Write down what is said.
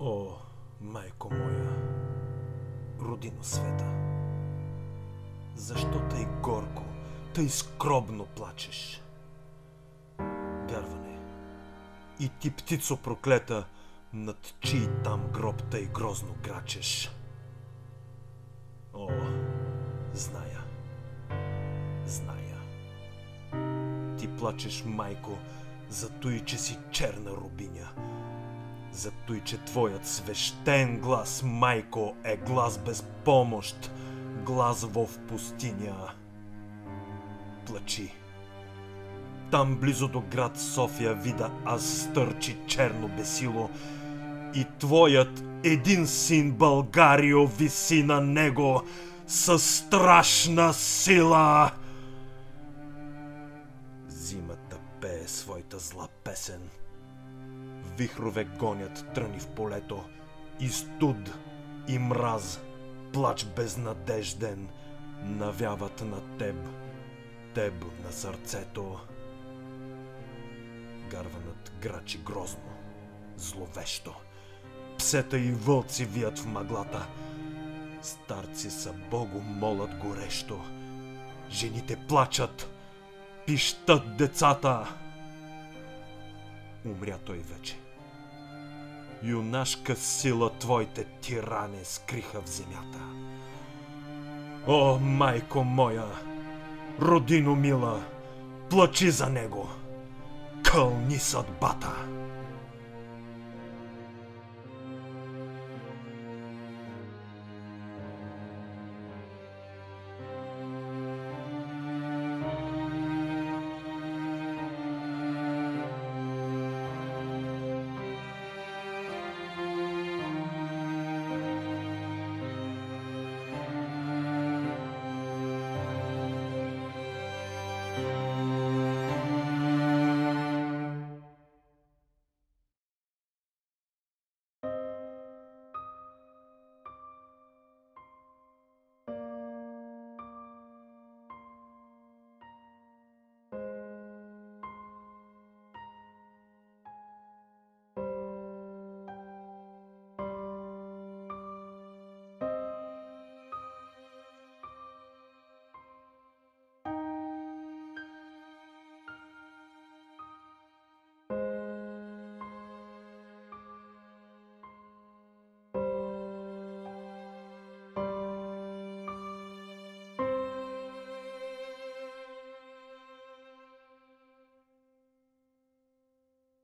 О, майко моя, родино света, защо тъй горко, тъй скробно плачеш? Гарване, и ти, птицо проклета, над чий там гроб тъй грозно грачеш? О, зная. Ти плачеш, майко, за той, че си черна рубиня. За той, че твоят свещен глас, майко, е глас без помощ, глас в пустиня. Плачи. Там близо до град София вида аз стърчи черно бесило и твоят един син Българио виси на него със страшна сила. Зимата пее своята зла песен. Вихрове гонят тръни в полето, и студ, и мраз, плач безнадежден навяват на теб на сърцето. Гарванът грачи грозно, зловещо. Псета и вълци вият в мъглата. Старци са Богу молят горещо. Жените плачат, пищат децата. Умря той вече. Юнашка сила твоите тирани скриха в земята. О, майко моя, родино мила, плачи за него, кълни съдбата.